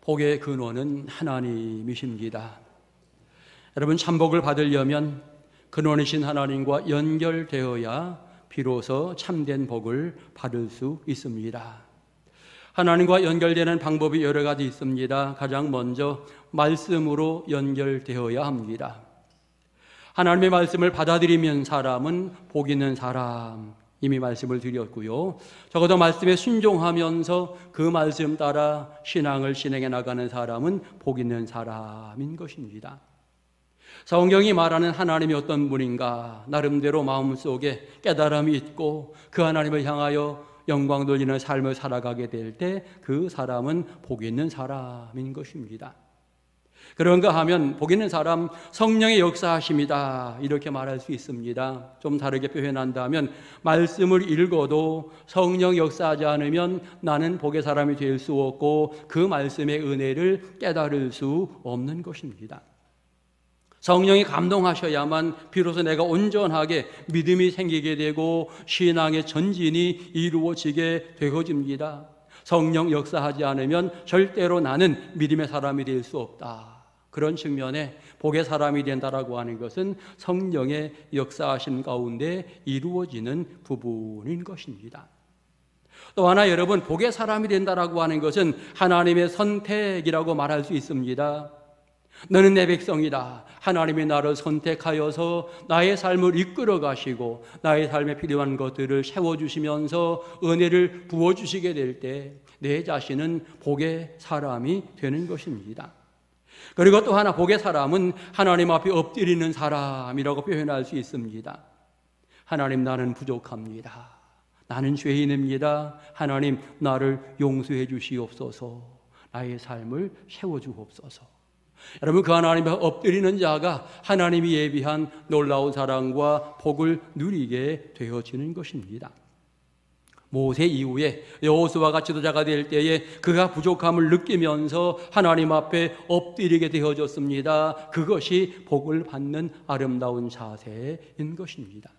복의 근원은 하나님이십니다. 여러분, 참복을 받으려면 근원이신 하나님과 연결되어야 비로소 참된 복을 받을 수 있습니다. 하나님과 연결되는 방법이 여러 가지 있습니다. 가장 먼저 말씀으로 연결되어야 합니다. 하나님의 말씀을 받아들이면 사람은 복 있는 사람, 이미 말씀을 드렸고요. 적어도 말씀에 순종하면서 그 말씀 따라 신앙을 진행해 나가는 사람은 복 있는 사람인 것입니다. 성경이 말하는 하나님이 어떤 분인가, 나름대로 마음속에 깨달음이 있고 그 하나님을 향하여 영광 돌리는 삶을 살아가게 될 때 그 사람은 복 있는 사람인 것입니다. 그런가 하면 복 있는 사람, 성령의 역사하심이다, 이렇게 말할 수 있습니다. 좀 다르게 표현한다면 말씀을 읽어도 성령 역사하지 않으면 나는 복의 사람이 될 수 없고 그 말씀의 은혜를 깨달을 수 없는 것입니다. 성령이 감동하셔야만 비로소 내가 온전하게 믿음이 생기게 되고 신앙의 전진이 이루어지게 되어집니다. 성령 역사하지 않으면 절대로 나는 믿음의 사람이 될 수 없다. 그런 측면에 복의 사람이 된다라고 하는 것은 성령의 역사하심 가운데 이루어지는 부분인 것입니다. 또 하나 여러분, 복의 사람이 된다라고 하는 것은 하나님의 선택이라고 말할 수 있습니다. 너는 내 백성이다. 하나님이 나를 선택하여서 나의 삶을 이끌어 가시고 나의 삶에 필요한 것들을 세워주시면서 은혜를 부어주시게 될 때 내 자신은 복의 사람이 되는 것입니다. 그리고 또 하나, 복의 사람은 하나님 앞에 엎드리는 사람이라고 표현할 수 있습니다. 하나님, 나는 부족합니다. 나는 죄인입니다. 하나님, 나를 용서해 주시옵소서. 나의 삶을 세워주옵소서. 여러분, 그 하나님에 엎드리는 자가 하나님이 예비한 놀라운 사랑과 복을 누리게 되어지는 것입니다. 모세 이후에 여호수아가 지도자가 될 때에 그가 부족함을 느끼면서 하나님 앞에 엎드리게 되어졌습니다. 그것이 복을 받는 아름다운 자세인 것입니다.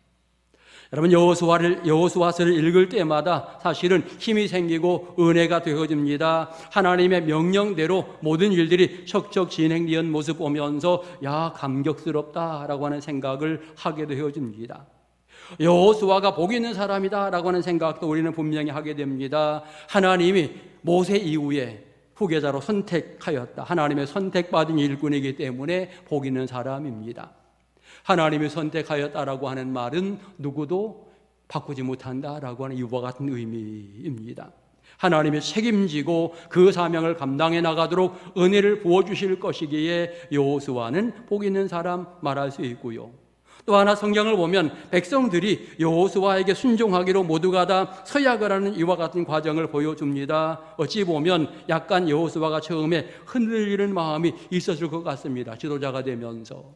여러분, 여호수아서를 읽을 때마다 사실은 힘이 생기고 은혜가 되어집니다. 하나님의 명령대로 모든 일들이 척척 진행되는 모습 보면서 감격스럽다라고 하는 생각을 하게 되어집니다. 여호수아가 복 있는 사람이다라고 하는 생각도 우리는 분명히 하게 됩니다. 하나님이 모세 이후에 후계자로 선택하였다. 하나님의 선택받은 일꾼이기 때문에 복 있는 사람입니다. 하나님이 선택하였다라고 하는 말은 누구도 바꾸지 못한다라고 하는 이와 같은 의미입니다. 하나님이 책임지고 그 사명을 감당해 나가도록 은혜를 부어주실 것이기에 여호수아는 복 있는 사람 말할 수 있고요. 또 하나, 성경을 보면 백성들이 여호수아에게 순종하기로 모두가 다 서약을 하는 이와 같은 과정을 보여줍니다. 어찌 보면 약간 여호수아가 처음에 흔들리는 마음이 있었을 것 같습니다. 지도자가 되면서.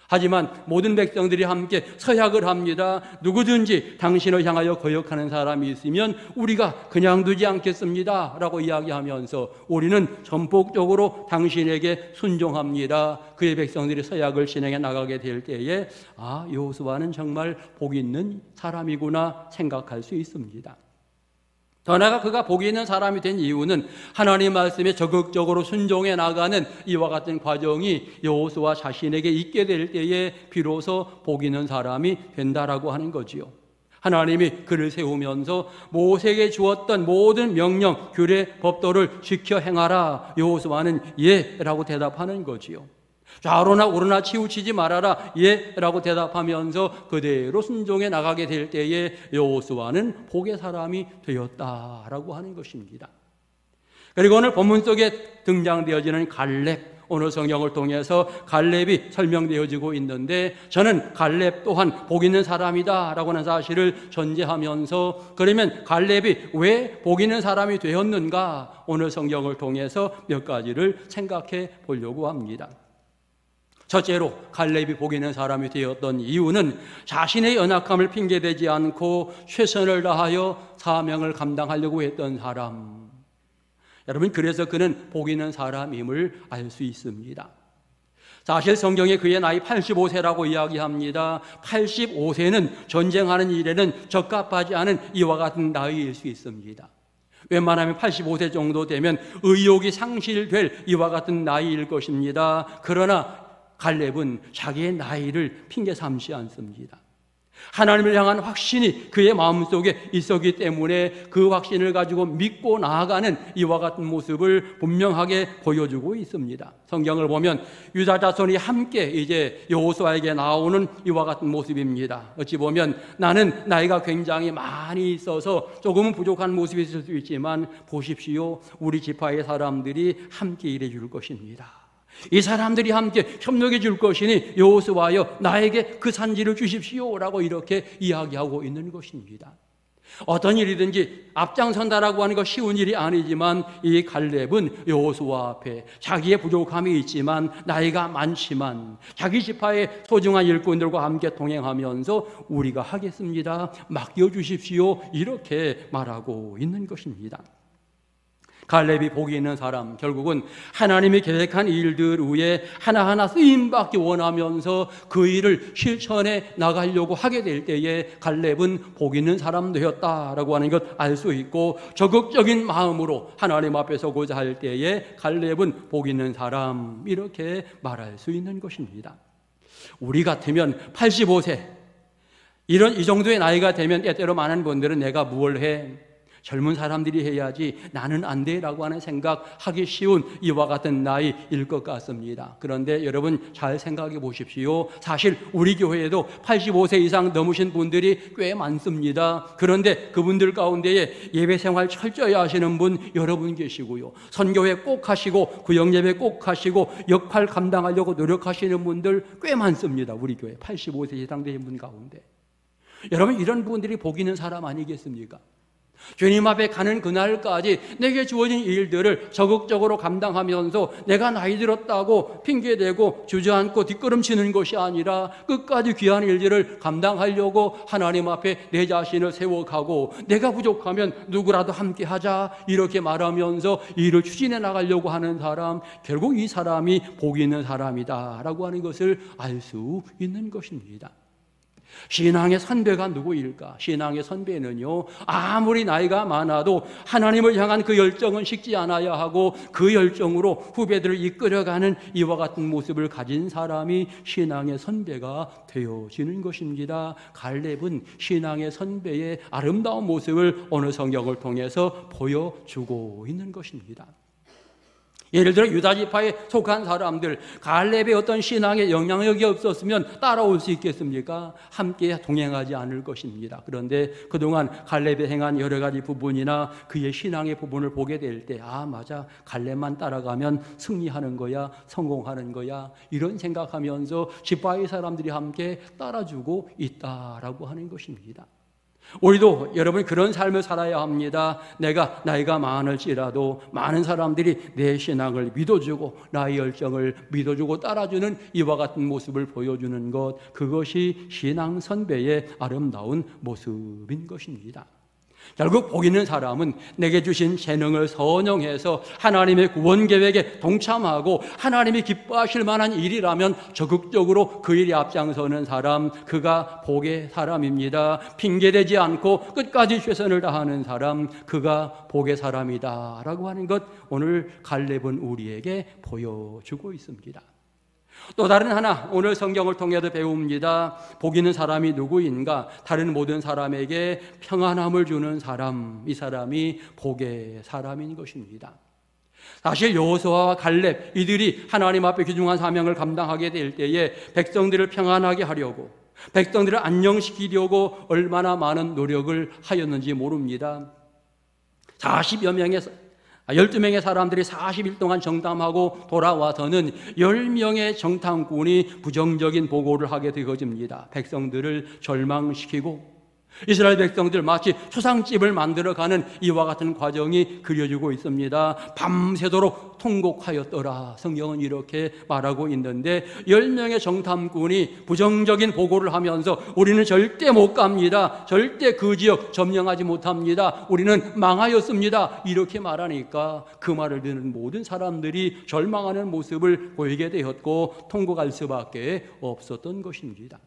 하지만 모든 백성들이 함께 서약을 합니다. 누구든지 당신을 향하여 거역하는 사람이 있으면 우리가 그냥 두지 않겠습니다 라고 이야기하면서 우리는 전폭적으로 당신에게 순종합니다. 그의 백성들이 서약을 진행해 나가게 될 때에 여호수아는 정말 복 있는 사람이구나 생각할 수 있습니다. 더 나아가 그가 복이 있는 사람이 된 이유는 하나님 말씀에 적극적으로 순종해 나가는 이와 같은 과정이 여호수아 자신에게 있게 될 때에 비로소 복이 있는 사람이 된다라고 하는 거지요. 하나님이 그를 세우면서 모세에게 주었던 모든 명령, 규례, 법도를 지켜 행하라. 여호수아는 예라고 대답하는 거지요. 좌로나 오로나 치우치지 말아라. 예라고 대답하면서 그대로 순종해 나가게 될 때에 여호수아는 복의 사람이 되었다라고 하는 것입니다. 그리고 오늘 본문 속에 등장되어지는 갈렙, 오늘 성경을 통해서 갈렙이 설명되어지고 있는데 저는 갈렙 또한 복 있는 사람이다 라고 하는 사실을 전제하면서 그러면 갈렙이 왜 복 있는 사람이 되었는가, 오늘 성경을 통해서 몇 가지를 생각해 보려고 합니다. 첫째로 갈렙이 복 있는 사람이 되었던 이유는 자신의 연약함을 핑계대지 않고 최선을 다하여 사명을 감당하려고 했던 사람. 여러분, 그래서 그는 복 있는 사람임을 알 수 있습니다. 사실 성경에 그의 나이 85세라고 이야기합니다. 85세는 전쟁하는 일에는 적합하지 않은 이와 같은 나이일 수 있습니다. 웬만하면 85세 정도 되면 의욕이 상실될 이와 같은 나이일 것입니다. 그러나 갈렙은 자기의 나이를 핑계 삼지 않습니다. 하나님을 향한 확신이 그의 마음속에 있었기 때문에 그 확신을 가지고 믿고 나아가는 이와 같은 모습을 분명하게 보여주고 있습니다. 성경을 보면 유다 자손이 함께 이제 여호수아에게 나오는 이와 같은 모습입니다. 어찌 보면 나는 나이가 굉장히 많이 있어서 조금은 부족한 모습이 있을 수 있지만 보십시오, 우리 지파의 사람들이 함께 일해 줄 것입니다. 이 사람들이 함께 협력해 줄 것이니 여호수아여 나에게 그 산지를 주십시오라고 이렇게 이야기하고 있는 것입니다. 어떤 일이든지 앞장선다라고 하는 것 쉬운 일이 아니지만 이 갈렙은 여호수아 앞에 자기의 부족함이 있지만 나이가 많지만 자기 지파의 소중한 일꾼들과 함께 동행하면서 우리가 하겠습니다, 맡겨주십시오 이렇게 말하고 있는 것입니다. 갈렙이 복이 있는 사람, 결국은 하나님이 계획한 일들 위에 하나하나 쓰임받기 원하면서 그 일을 실천해 나가려고 하게 될 때에 갈렙은 복 있는 사람 되었다라고 하는 것 알 수 있고, 적극적인 마음으로 하나님 앞에 서고자 할 때에 갈렙은 복 있는 사람 이렇게 말할 수 있는 것입니다. 우리 같으면 85세 이 정도의 나이가 되면 때때로 많은 분들은 내가 무엇을 해? 젊은 사람들이 해야지 나는 안 돼라고 하는 생각하기 쉬운 이와 같은 나이일 것 같습니다. 그런데 여러분 잘 생각해 보십시오. 사실 우리 교회에도 85세 이상 넘으신 분들이 꽤 많습니다. 그런데 그분들 가운데에 예배 생활 철저히 하시는 분 여러분 계시고요, 선교회 꼭 하시고 구역예배 꼭 하시고 역할 감당하려고 노력하시는 분들 꽤 많습니다. 우리 교회 85세 이상 되신 분 가운데 여러분, 이런 분들이 복 있는 사람 아니겠습니까? 주님 앞에 가는 그날까지 내게 주어진 일들을 적극적으로 감당하면서 내가 나이 들었다고 핑계대고 주저앉고 뒷걸음치는 것이 아니라 끝까지 귀한 일들을 감당하려고 하나님 앞에 내 자신을 세워가고 내가 부족하면 누구라도 함께 하자 이렇게 말하면서 일을 추진해 나가려고 하는 사람, 결국 이 사람이 복 있는 사람이다 라고 하는 것을 알 수 있는 것입니다. 신앙의 선배가 누구일까? 신앙의 선배는요, 아무리 나이가 많아도 하나님을 향한 그 열정은 식지 않아야 하고 그 열정으로 후배들을 이끌어가는 이와 같은 모습을 가진 사람이 신앙의 선배가 되어지는 것입니다. 갈렙은 신앙의 선배의 아름다운 모습을 오늘 성경을 통해서 보여주고 있는 것입니다. 예를 들어 유다 지파에 속한 사람들, 갈렙의 어떤 신앙에 영향력이 없었으면 따라올 수 있겠습니까? 함께 동행하지 않을 것입니다. 그런데 그동안 갈렙이 행한 여러 가지 부분이나 그의 신앙의 부분을 보게 될 때, 아 맞아, 갈렙만 따라가면 승리하는 거야, 성공하는 거야, 이런 생각하면서 지파의 사람들이 함께 따라주고 있다라고 하는 것입니다. 우리도 여러분 그런 삶을 살아야 합니다. 내가 나이가 많을지라도 많은 사람들이 내 신앙을 믿어주고 나의 열정을 믿어주고 따라주는 이와 같은 모습을 보여주는 것, 그것이 신앙 선배의 아름다운 모습인 것입니다. 결국 복 있는 사람은 내게 주신 재능을 선용해서 하나님의 구원 계획에 동참하고 하나님이 기뻐하실 만한 일이라면 적극적으로 그 일에 앞장서는 사람, 그가 복의 사람입니다. 핑계대지 않고 끝까지 최선을 다하는 사람, 그가 복의 사람이다 라고 하는 것, 오늘 갈렙은 우리에게 보여주고 있습니다. 또 다른 하나, 오늘 성경을 통해서 배웁니다. 복 있는 사람이 누구인가? 다른 모든 사람에게 평안함을 주는 사람, 이 사람이 복의 사람인 것입니다. 사실 여호수아와 갈렙, 이들이 하나님 앞에 귀중한 사명을 감당하게 될 때에 백성들을 평안하게 하려고, 백성들을 안녕시키려고 얼마나 많은 노력을 하였는지 모릅니다. 12명의 사람들이 40일 동안 정탐하고 돌아와서는 10명의 정탐꾼이 부정적인 보고를 하게 되어집니다. 백성들을 절망시키고 이스라엘 백성들 마치 초상집을 만들어가는 이와 같은 과정이 그려지고 있습니다. 밤새도록 통곡하였더라, 성경은 이렇게 말하고 있는데, 10명의 정탐꾼이 부정적인 보고를 하면서 우리는 절대 못 갑니다, 절대 그 지역 점령하지 못합니다, 우리는 망하였습니다 이렇게 말하니까 그 말을 듣는 모든 사람들이 절망하는 모습을 보이게 되었고 통곡할 수밖에 없었던 것입니다.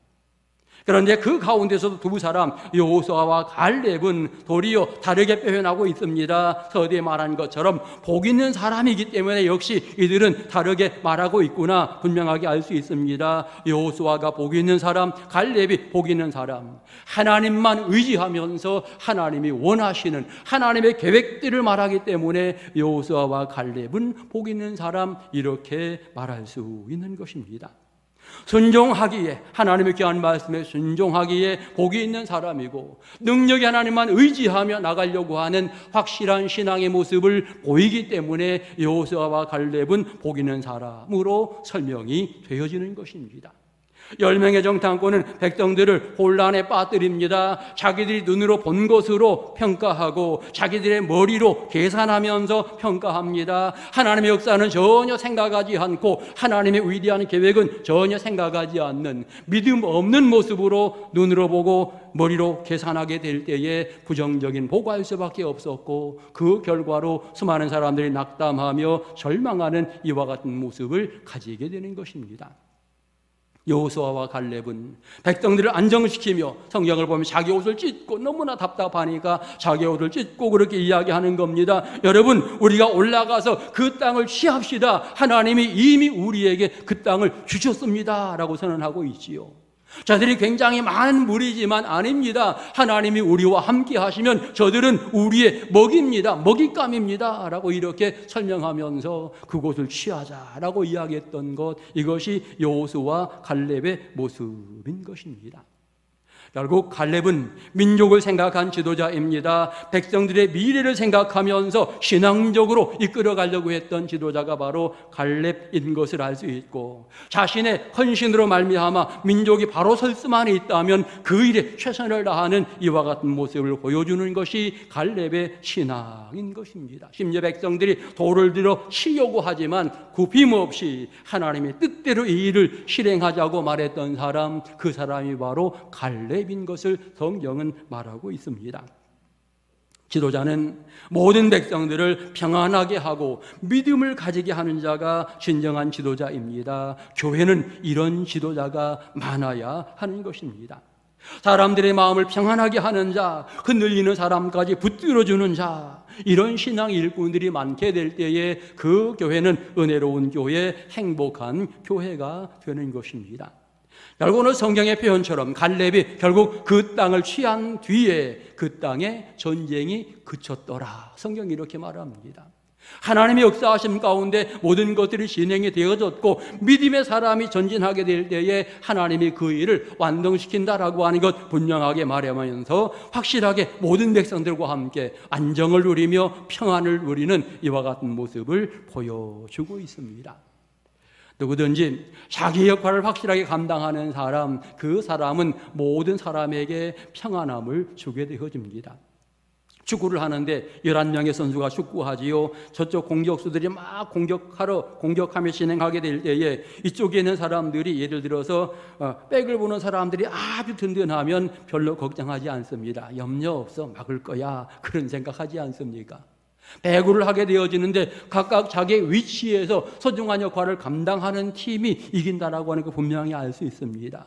그런데 그 가운데서도 두 사람 여호수아와 갈렙은 도리어 다르게 표현하고 있습니다. 서두에 말한 것처럼 복 있는 사람이기 때문에 역시 이들은 다르게 말하고 있구나 분명하게 알 수 있습니다. 여호수아가 복 있는 사람, 갈렙이 복 있는 사람. 하나님만 의지하면서 하나님이 원하시는 하나님의 계획들을 말하기 때문에 여호수아와 갈렙은 복 있는 사람 이렇게 말할 수 있는 것입니다. 순종하기에 하나님의 귀한 말씀에 순종하기에 복이 있는 사람이고 능력이 하나님만 의지하며 나가려고 하는 확실한 신앙의 모습을 보이기 때문에 여호수아와 갈렙은 복 있는 사람으로 설명이 되어지는 것입니다. 10명의 정탐꾼은 백성들을 혼란에 빠뜨립니다. 자기들이 눈으로 본 것으로 평가하고 자기들의 머리로 계산하면서 평가합니다. 하나님의 역사는 전혀 생각하지 않고 하나님의 위대한 계획은 전혀 생각하지 않는 믿음 없는 모습으로 눈으로 보고 머리로 계산하게 될 때에 부정적인 보고할 수밖에 없었고 그 결과로 수많은 사람들이 낙담하며 절망하는 이와 같은 모습을 가지게 되는 것입니다. 여호수아와 갈렙은 백성들을 안정시키며 성경을 보면 자기 옷을 찢고 너무나 답답하니까 자기 옷을 찢고 그렇게 이야기하는 겁니다. 여러분, 우리가 올라가서 그 땅을 취합시다. 하나님이 이미 우리에게 그 땅을 주셨습니다 라고 선언하고 있지요. 저들이 굉장히 많은 무리지만 아닙니다. 하나님이 우리와 함께 하시면 저들은 우리의 먹입니다. 먹잇감입니다 라고 이렇게 설명하면서 그곳을 취하자라고 이야기했던 것, 이것이 여호수아와 갈렙의 모습인 것입니다. 결국 갈렙은 민족을 생각한 지도자입니다. 백성들의 미래를 생각하면서 신앙적으로 이끌어가려고 했던 지도자가 바로 갈렙인 것을 알 수 있고 자신의 헌신으로 말미암아 민족이 바로 설 수만 있다면 그 일에 최선을 다하는 이와 같은 모습을 보여주는 것이 갈렙의 신앙인 것입니다. 심지어 백성들이 돌을 들어 치려고 하지만 굽힘없이 하나님의 뜻대로 이 일을 실행하자고 말했던 사람, 그 사람이 바로 갈렙인 것을 성경은 말하고 있습니다. 지도자는 모든 백성들을 평안하게 하고 믿음을 가지게 하는 자가 진정한 지도자입니다. 교회는 이런 지도자가 많아야 하는 것입니다. 사람들의 마음을 평안하게 하는 자, 흔들리는 사람까지 붙들어주는 자, 이런 신앙 일꾼들이 많게 될 때에 그 교회는 은혜로운 교회, 행복한 교회가 되는 것입니다. 결국은 성경의 표현처럼 갈렙이 결국 그 땅을 취한 뒤에 그 땅에 전쟁이 그쳤더라. 성경이 이렇게 말합니다. 하나님의 역사하심 가운데 모든 것들이 진행이 되어졌고 믿음의 사람이 전진하게 될 때에 하나님이 그 일을 완성시킨다라고 하는 것 분명하게 말하면서 확실하게 모든 백성들과 함께 안정을 누리며 평안을 누리는 이와 같은 모습을 보여주고 있습니다. 누구든지 자기 역할을 확실하게 감당하는 사람, 그 사람은 모든 사람에게 평안함을 주게 되어집니다. 축구를 하는데 11명의 선수가 축구하지요. 저쪽 공격수들이 막 공격하며 진행하게 될 때에 이쪽에 있는 사람들이 예를 들어서 백을 보는 사람들이 아주 든든하면 별로 걱정하지 않습니다. 염려 없어, 막을 거야, 그런 생각하지 않습니까? 배구를 하게 되어지는데 각각 자기의 위치에서 소중한 역할을 감당하는 팀이 이긴다라고 하는 거 분명히 알 수 있습니다.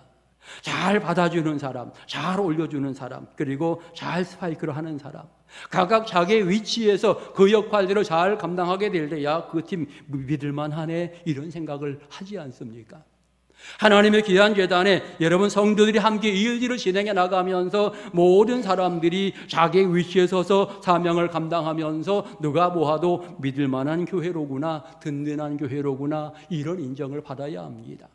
잘 받아주는 사람, 잘 올려주는 사람, 그리고 잘 스파이크를 하는 사람, 각각 자기의 위치에서 그 역할들을 잘 감당하게 될 때야 그 팀 믿을만 하네, 이런 생각을 하지 않습니까? 하나님의 귀한 제단에 여러분 성도들이 함께 이 일을 진행해 나가면서 모든 사람들이 자기의 위치에 서서 사명을 감당하면서 누가 보아도 믿을 만한 교회로구나, 든든한 교회로구나, 이런 인정을 받아야 합니다.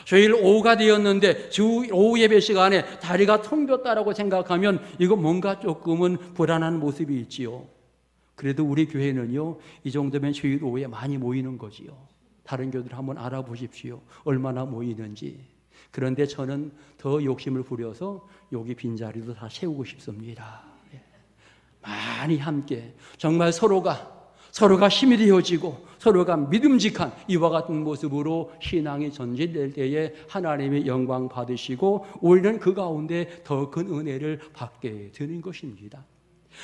주일 오후가 되었는데 주 오후 예배 시간에 다리가 텅 빈다라고 생각하면 이거 뭔가 조금은 불안한 모습이 있지요. 그래도 우리 교회는요, 이 정도면 주일 오후에 많이 모이는 거지요. 다른 교회들 한번 알아보십시오. 얼마나 모이는지. 그런데 저는 더 욕심을 부려서 여기 빈자리도 다 채우고 싶습니다. 많이 함께 정말 서로가 힘이 되어지고 서로가 믿음직한 이와 같은 모습으로 신앙이 전진될 때에 하나님의 영광 받으시고 우리는 그 가운데 더 큰 은혜를 받게 되는 것입니다.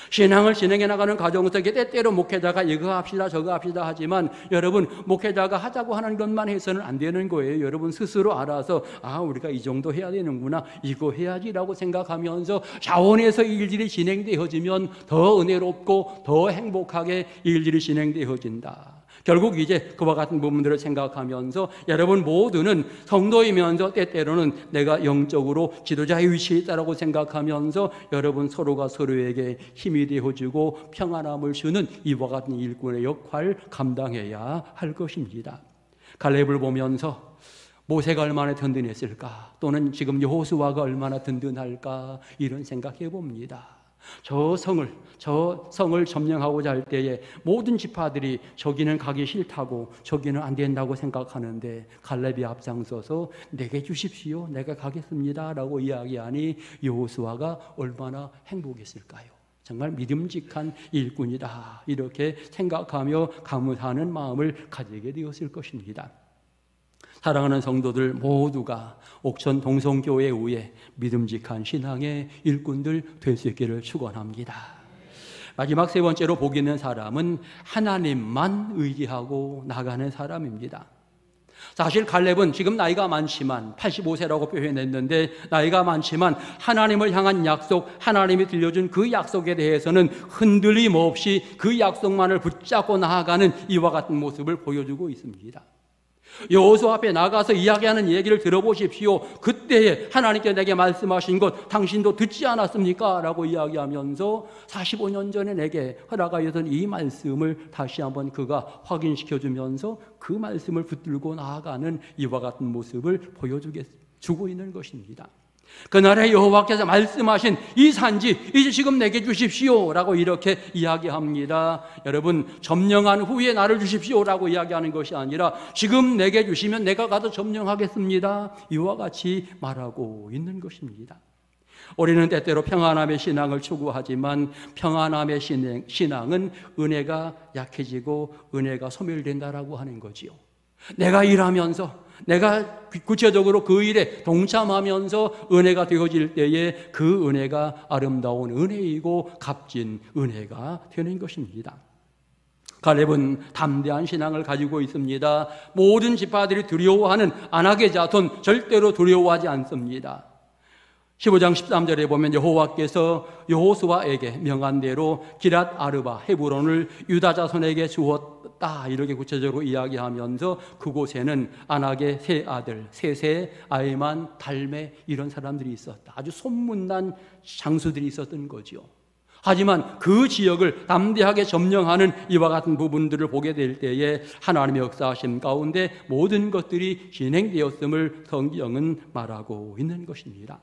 신앙을 진행해 나가는 과정 속에 때때로 목회자가 이거 합시다 저거 합시다 하지만 여러분, 목회자가 하자고 하는 것만 해서는 안 되는 거예요. 여러분 스스로 알아서 우리가 이 정도 해야 되는구나, 이거 해야지라고 생각하면서 자원해서 일들이 진행되어지면 더 은혜롭고 더 행복하게 일들이 진행되어진다. 결국 이제 그와 같은 부분들을 생각하면서 여러분 모두는 성도이면서 때때로는 내가 영적으로 지도자의 위치에 있다라고 생각하면서 여러분 서로가 서로에게 힘이 되어주고 평안함을 주는 이와 같은 일꾼의 역할을 감당해야 할 것입니다. 갈렙을 보면서 모세가 얼마나 든든했을까, 또는 지금 여호수아가 얼마나 든든할까, 이런 생각해 봅니다. 저 성을 점령하고자 할 때에 모든 지파들이 저기는 가기 싫다고, 저기는 안 된다고 생각하는데 갈렙이 앞장서서 내게 주십시오, 내가 가겠습니다 라고 이야기하니 여호수아가 얼마나 행복했을까요? 정말 믿음직한 일꾼이다, 이렇게 생각하며 감사하는 마음을 가지게 되었을 것입니다. 사랑하는 성도들 모두가 옥천 동성교회 위에 믿음직한 신앙의 일꾼들 될 수 있기를 축원합니다. 마지막 세 번째로 복 있는 사람은 하나님만 의지하고 나가는 사람입니다. 사실 갈렙은 지금 나이가 많지만 85세라고 표현했는데, 나이가 많지만 하나님을 향한 약속, 하나님이 들려준 그 약속에 대해서는 흔들림 없이 그 약속만을 붙잡고 나아가는 이와 같은 모습을 보여주고 있습니다. 여호수아 앞에 나가서 이야기하는 얘기를 들어보십시오. 그때에 하나님께 내게 말씀하신 것 당신도 듣지 않았습니까? 라고 이야기하면서 45년 전에 내게 허락하였던 이 말씀을 다시 한번 그가 확인시켜주면서 그 말씀을 붙들고 나아가는 이와 같은 모습을 보여주고 있는 것입니다. 그날에 여호와께서 말씀하신 이 산지 이제 지금 내게 주십시오 라고 이렇게 이야기합니다. 여러분, 점령한 후에 나를 주십시오 라고 이야기하는 것이 아니라 지금 내게 주시면 내가 가서 점령하겠습니다, 이와 같이 말하고 있는 것입니다. 우리는 때때로 평안함의 신앙을 추구하지만 평안함의 신앙은 은혜가 약해지고 은혜가 소멸된다라고 하는 거지요. 내가 일하면서, 내가 구체적으로 그 일에 동참하면서 은혜가 되어질 때에 그 은혜가 아름다운 은혜이고 값진 은혜가 되는 것입니다. 갈렙은 담대한 신앙을 가지고 있습니다. 모든 지파들이 두려워하는 아낙의 자손 절대로 두려워하지 않습니다. 15장 13절에 보면 여호와께서 여호수아에게 명한 대로 기랏 아르바 헤브론을 유다 자손에게 주었다, 이렇게 구체적으로 이야기하면서 그곳에는 아낙의 세 아들 세세, 아이만, 달메, 이런 사람들이 있었다. 아주 소문난 장수들이 있었던 거죠. 하지만 그 지역을 담대하게 점령하는 이와 같은 부분들을 보게 될 때에 하나님의 역사하심 가운데 모든 것들이 진행되었음을 성경은 말하고 있는 것입니다.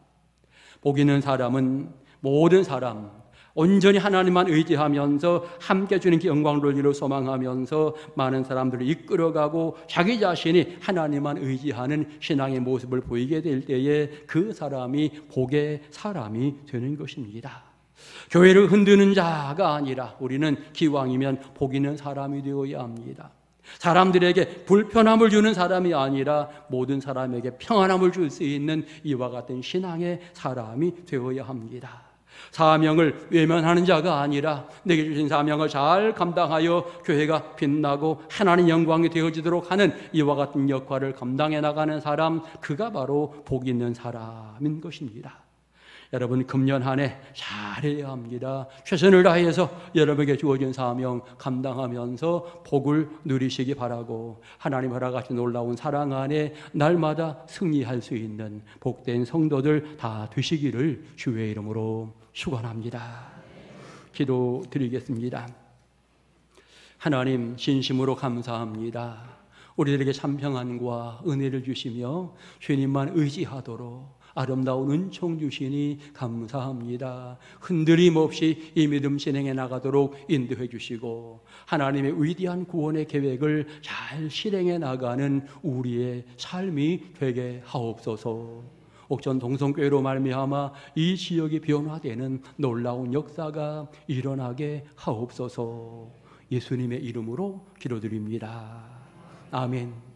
복 있는 사람은 모든 사람 온전히 하나님만 의지하면서 함께 주님께 영광을 이루 소망하면서 많은 사람들을 이끌어가고 자기 자신이 하나님만 의지하는 신앙의 모습을 보이게 될 때에 그 사람이 복의 사람이 되는 것입니다. 교회를 흔드는 자가 아니라 우리는 기왕이면 복 있는 사람이 되어야 합니다. 사람들에게 불편함을 주는 사람이 아니라 모든 사람에게 평안함을 줄 수 있는 이와 같은 신앙의 사람이 되어야 합니다. 사명을 외면하는 자가 아니라 내게 주신 사명을 잘 감당하여 교회가 빛나고 하나님 영광이 되어지도록 하는 이와 같은 역할을 감당해 나가는 사람, 그가 바로 복 있는 사람인 것입니다. 여러분, 금년 한 해 잘해야 합니다. 최선을 다해서 여러분에게 주어진 사명 감당하면서 복을 누리시기 바라고, 하나님 허락하신 놀라운 사랑 안에 날마다 승리할 수 있는 복된 성도들 다 되시기를 주의 이름으로 축원합니다. 기도드리겠습니다. 하나님, 진심으로 감사합니다. 우리들에게 참 평안과 은혜를 주시며 주님만 의지하도록 아름다운 은총 주시니 감사합니다. 흔들림 없이 이 믿음 진행해 나가도록 인도해 주시고 하나님의 위대한 구원의 계획을 잘 실행해 나가는 우리의 삶이 되게 하옵소서. 옥천 동성교회로 말미암아 이 지역이 변화되는 놀라운 역사가 일어나게 하옵소서. 예수님의 이름으로 기도드립니다. 아멘.